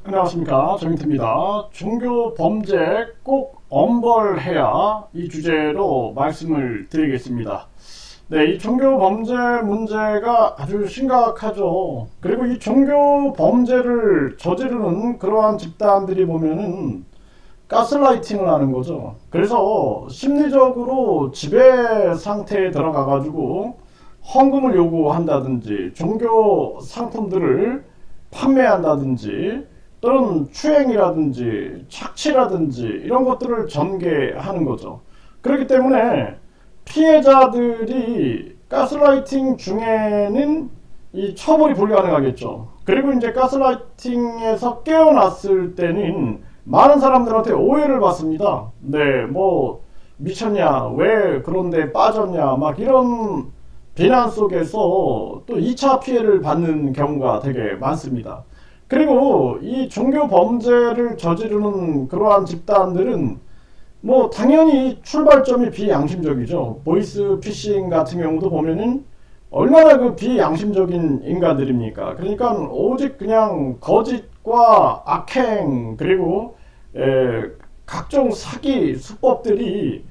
안녕하십니까, 정인태입니다. 종교 범죄 꼭 엄벌해야 이 주제로 말씀을 드리겠습니다. 네, 이 종교 범죄 문제가 아주 심각하죠. 그리고 이 종교 범죄를 저지르는 그러한 집단들이 보면은 가스라이팅을 하는 거죠. 그래서 심리적으로 지배 상태에 들어가가지고 헌금을 요구한다든지 종교 상품들을 판매한다든지 또는 추행이라든지 착취라든지 이런 것들을 전개하는 거죠. 그렇기 때문에 피해자들이 가스라이팅 중에는 이 처벌이 불가능하겠죠. 그리고 이제 가스라이팅에서 깨어났을 때는 많은 사람들한테 오해를 받습니다. 네, 뭐 미쳤냐, 왜 그런데 빠졌냐, 막 이런 비난 속에서 또 2차 피해를 받는 경우가 되게 많습니다. 그리고 이 종교 범죄를 저지르는 그러한 집단들은 뭐 당연히 출발점이 비양심적이죠. 보이스 피싱 같은 경우도 보면은 얼마나 그 비양심적인 인간들입니까? 그러니까 오직 그냥 거짓과 악행 그리고 각종 사기 수법들이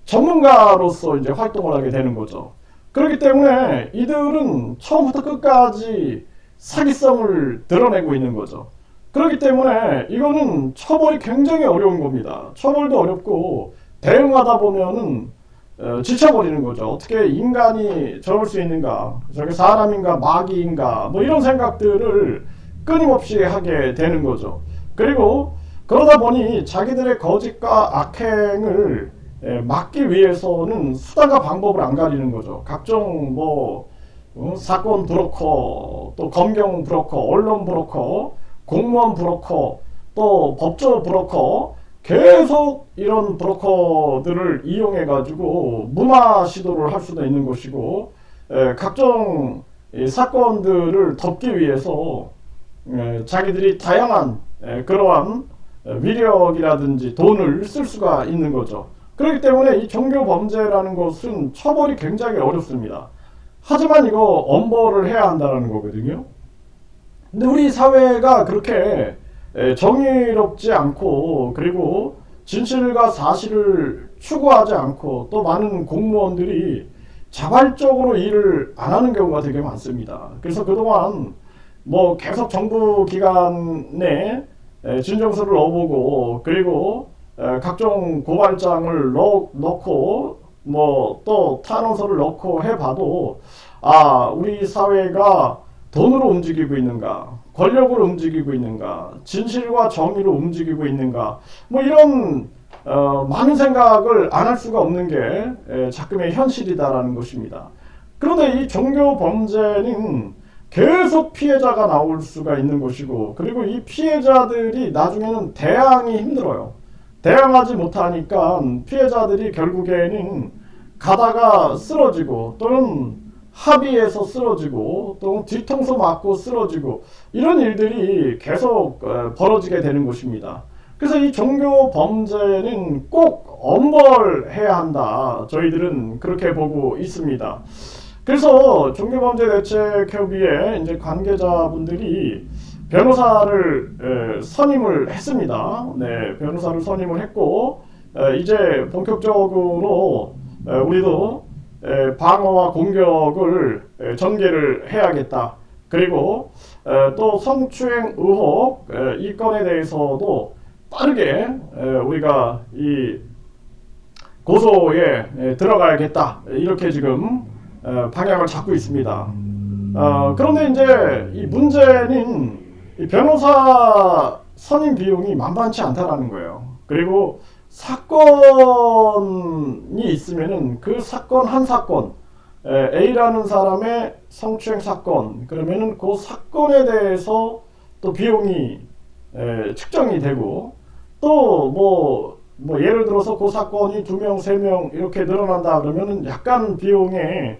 전문가로서 이제 활동을 하게 되는 거죠. 그렇기 때문에 이들은 처음부터 끝까지 사기성을 드러내고 있는 거죠. 그렇기 때문에 이거는 처벌이 굉장히 어려운 겁니다. 처벌도 어렵고 대응하다 보면은 지쳐버리는 거죠. 어떻게 인간이 저럴 수 있는가? 저게 사람인가 마귀인가? 뭐 이런 생각들을 끊임없이 하게 되는 거죠. 그리고 그러다 보니 자기들의 거짓과 악행을 막기 위해서는 수단과 방법을 안 가리는 거죠. 각종 뭐 사건 브로커, 또 검경 브로커, 언론 브로커, 공무원 브로커, 또 법조 브로커 계속 이런 브로커들을 이용해 가지고 무마 시도를 할 수도 있는 것이고 각종 사건들을 덮기 위해서 자기들이 다양한 그러한 위력이라든지 돈을 쓸 수가 있는 거죠. 그렇기 때문에 이 종교 범죄라는 것은 처벌이 굉장히 어렵습니다. 하지만 이거 엄벌을 해야 한다는 거거든요. 근데 우리 사회가 그렇게 정의롭지 않고 그리고 진실과 사실을 추구하지 않고 또 많은 공무원들이 자발적으로 일을 안 하는 경우가 되게 많습니다. 그래서 그동안 뭐 계속 정부 기관에 진정서를 넣어보고 그리고 각종 고발장을 넣고 뭐 또 탄원서를 넣고 해봐도 우리 사회가 돈으로 움직이고 있는가, 권력으로 움직이고 있는가, 진실과 정의로 움직이고 있는가, 뭐 이런 많은 생각을 안 할 수가 없는 게 작금의 현실이다라는 것입니다. 그런데 이 종교 범죄는 계속 피해자가 나올 수가 있는 것이고, 그리고 이 피해자들이 나중에는 대항이 힘들어요. 대항하지 못하니까 피해자들이 결국에는 가다가 쓰러지고 또는 합의해서 쓰러지고 또 뒤통수 맞고 쓰러지고 이런 일들이 계속 벌어지게 되는 것입니다. 그래서 이 종교 범죄는 꼭 엄벌해야 한다. 저희들은 그렇게 보고 있습니다. 그래서 종교범죄대책협의회 이제 관계자분들이 변호사를 선임을 했습니다. 네, 변호사를 선임을 했고 이제 본격적으로 우리도 방어와 공격을 전개를 해야겠다. 그리고 또 성추행 의혹 이 건에 대해서도 빠르게 우리가 이 고소에 들어가야겠다. 이렇게 지금 방향을 잡고 있습니다. 그런데 이제 이 문제는 이 변호사 선임 비용이 만만치 않다라는 거예요. 그리고 사건이 있으면은 그 사건 한 사건 A라는 사람의 성추행 사건 그러면은 그 사건에 대해서 또 비용이 측정이 되고 또 뭐 예를 들어서 그 사건이 2명, 3명 이렇게 늘어난다 그러면은 약간 비용에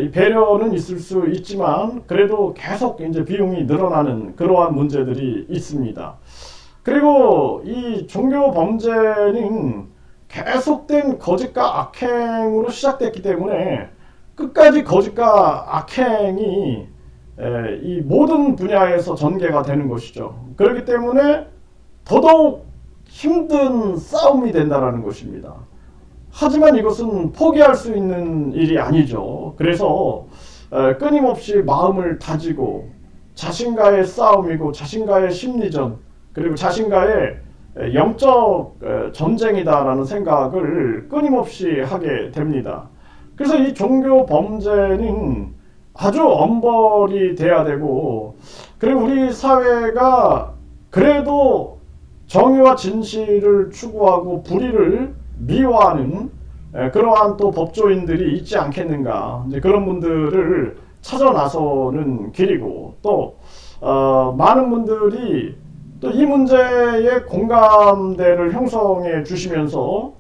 이 배려는 있을 수 있지만 그래도 계속 이제 비용이 늘어나는 그러한 문제들이 있습니다. 그리고 이 종교 범죄는 계속된 거짓과 악행으로 시작됐기 때문에 끝까지 거짓과 악행이 이 모든 분야에서 전개가 되는 것이죠. 그렇기 때문에 더더욱 힘든 싸움이 된다라는 것입니다. 하지만 이것은 포기할 수 있는 일이 아니죠. 그래서 끊임없이 마음을 다지고 자신과의 싸움이고 자신과의 심리전 그리고 자신과의 영적 전쟁이다라는 생각을 끊임없이 하게 됩니다. 그래서 이 종교 범죄는 아주 엄벌이 돼야 되고, 그리고 우리 사회가 그래도 정의와 진실을 추구하고 불의를 미워하는 그러한 또 법조인들이 있지 않겠는가. 이제 그런 분들을 찾아 나서는 길이고, 또 많은 분들이 또 이 문제에 공감대를 형성해 주시면서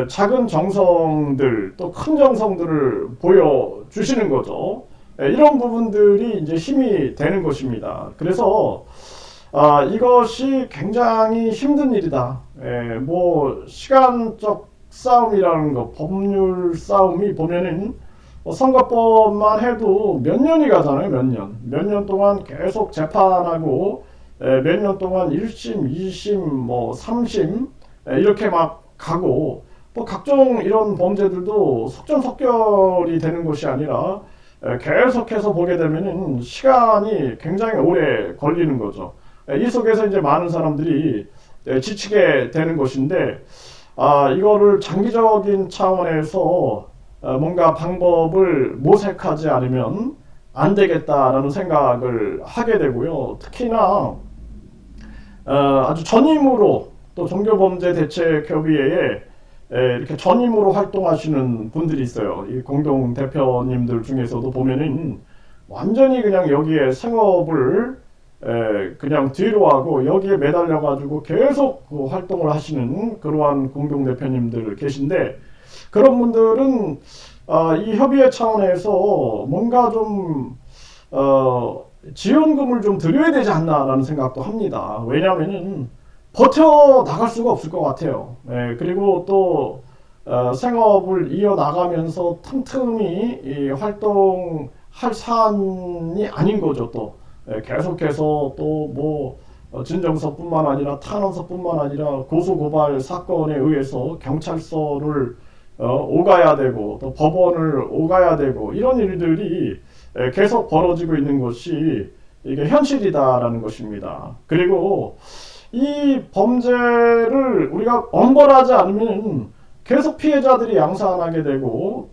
작은 정성들 또 큰 정성들을 보여주시는 거죠. 이런 부분들이 이제 힘이 되는 것입니다. 그래서 이것이 굉장히 힘든 일이다. 뭐 시간적 싸움이라는 거, 법률 싸움이 보면은 선거법만 해도 몇 년이 가잖아요. 몇 년 동안 계속 재판하고 몇 년 동안 1심, 2심, 뭐 3심 이렇게 막 가고, 또 각종 이런 범죄들도 속전속결이 되는 것이 아니라 계속해서 보게 되면은 시간이 굉장히 오래 걸리는 거죠. 이 속에서 이제 많은 사람들이 지치게 되는 것인데, 이거를 장기적인 차원에서 뭔가 방법을 모색하지 않으면 안 되겠다라는 생각을 하게 되고요. 특히나 아주 전임으로 또 종교범죄대책협의회에 이렇게 전임으로 활동하시는 분들이 있어요. 이 공동 대표님들 중에서도 보면은 완전히 그냥 여기에 생업을 그냥 뒤로 하고 여기에 매달려 가지고 계속 그 활동을 하시는 그러한 공동 대표님들 계신데, 그런 분들은 이 협의회 차원에서 뭔가 좀 지원금을 좀 드려야 되지 않나라는 생각도 합니다. 왜냐하면은 버텨 나갈 수가 없을 것 같아요. 그리고 또 생업을 이어 나가면서 틈틈이 이 활동할 사안이 아닌 거죠. 또 계속해서 또 뭐 진정서뿐만 아니라 탄원서뿐만 아니라 고소고발 사건에 의해서 경찰서를 오가야 되고 또 법원을 오가야 되고, 이런 일들이 계속 벌어지고 있는 것이 이게 현실이다라는 것입니다. 그리고 이 범죄를 우리가 엄벌하지 않으면 계속 피해자들이 양산되게 되고,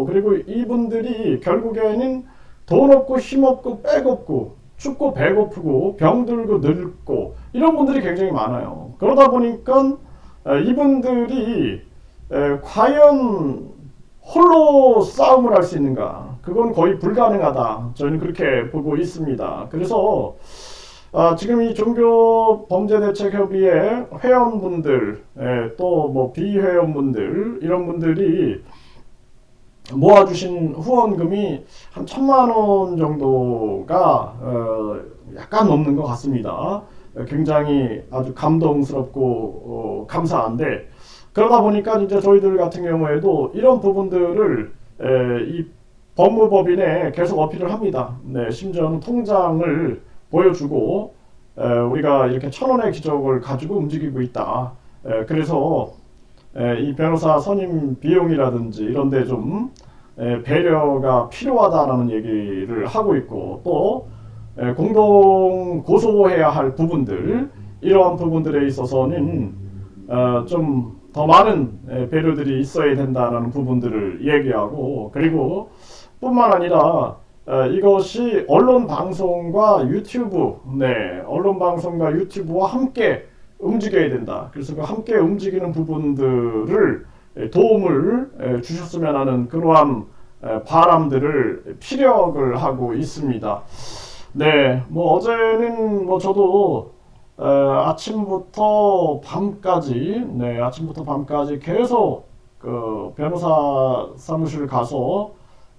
그리고 이분들이 결국에는 돈 없고 힘 없고 백 없고 춥고 배고프고 병들고 늙고 이런 분들이 굉장히 많아요. 그러다 보니까 이분들이 과연 홀로 싸움을 할 수 있는가? 그건 거의 불가능하다. 저는 그렇게 보고 있습니다. 그래서 지금 이 종교범죄대책협의회 회원분들, 또 뭐 비회원분들, 이런 분들이 모아주신 후원금이 한 1,000만 원 정도가 약간 넘는 것 같습니다. 굉장히 아주 감동스럽고 감사한데, 그러다 보니까 이제 저희들 같은 경우에도 이런 부분들을 이 법무법인에 계속 어필을 합니다. 네, 심지어는 통장을 보여주고 우리가 이렇게 1,000원의 기적을 가지고 움직이고 있다. 그래서 이 변호사 선임 비용이라든지 이런 데 좀 배려가 필요하다라는 얘기를 하고 있고, 또 공동 고소해야 할 부분들, 이러한 부분들에 있어서는 좀 더 많은 배려들이 있어야 된다라는 부분들을 얘기하고, 그리고 뿐만 아니라 이것이 언론 방송과 유튜브와 함께 움직여야 된다. 그래서 그 함께 움직이는 부분들을 도움을 주셨으면 하는 그러한 바람들을 피력을 하고 있습니다. 네, 뭐 어제는 뭐 저도 아침부터 밤까지 계속 그 변호사 사무실 가서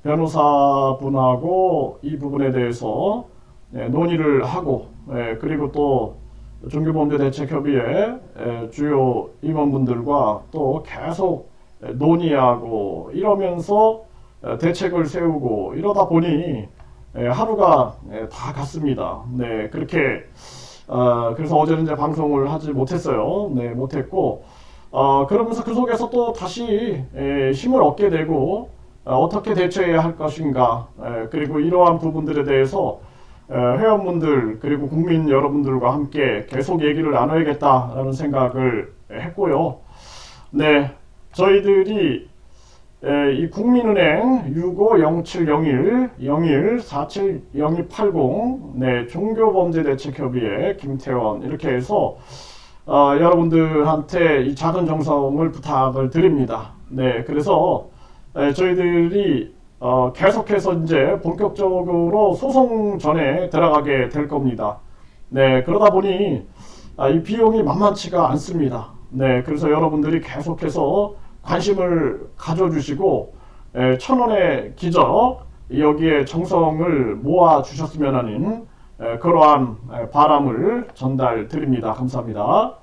변호사분하고 이 부분에 대해서 논의를 하고, 그리고 또 종교범죄대책협의회 주요 임원분들과 또 계속 논의하고 이러면서 대책을 세우고, 이러다 보니 하루가 다 갔습니다. 네, 그렇게 그래서 어제는 이제 방송을 하지 못했어요. 네, 못했고 그러면서 그 속에서 또 다시 힘을 얻게 되고 어떻게 대처해야 할 것인가 그리고 이러한 부분들에 대해서 회원분들 그리고 국민 여러분들과 함께 계속 얘기를 나눠야겠다라는 생각을 했고요. 네, 저희들이 이 국민은행 650701-01-470280 네, 종교범죄대책협의회 김태원 이렇게 해서 여러분들한테 이 작은 정성을 부탁을 드립니다. 네, 그래서 저희들이 계속해서 이제 본격적으로 소송전에 들어가게 될 겁니다. 네, 그러다 보니 이 비용이 만만치가 않습니다. 네, 그래서 여러분들이 계속해서 관심을 가져주시고 1,000원의 기적 여기에 정성을 모아 주셨으면 하는 그러한 바람을 전달 드립니다. 감사합니다.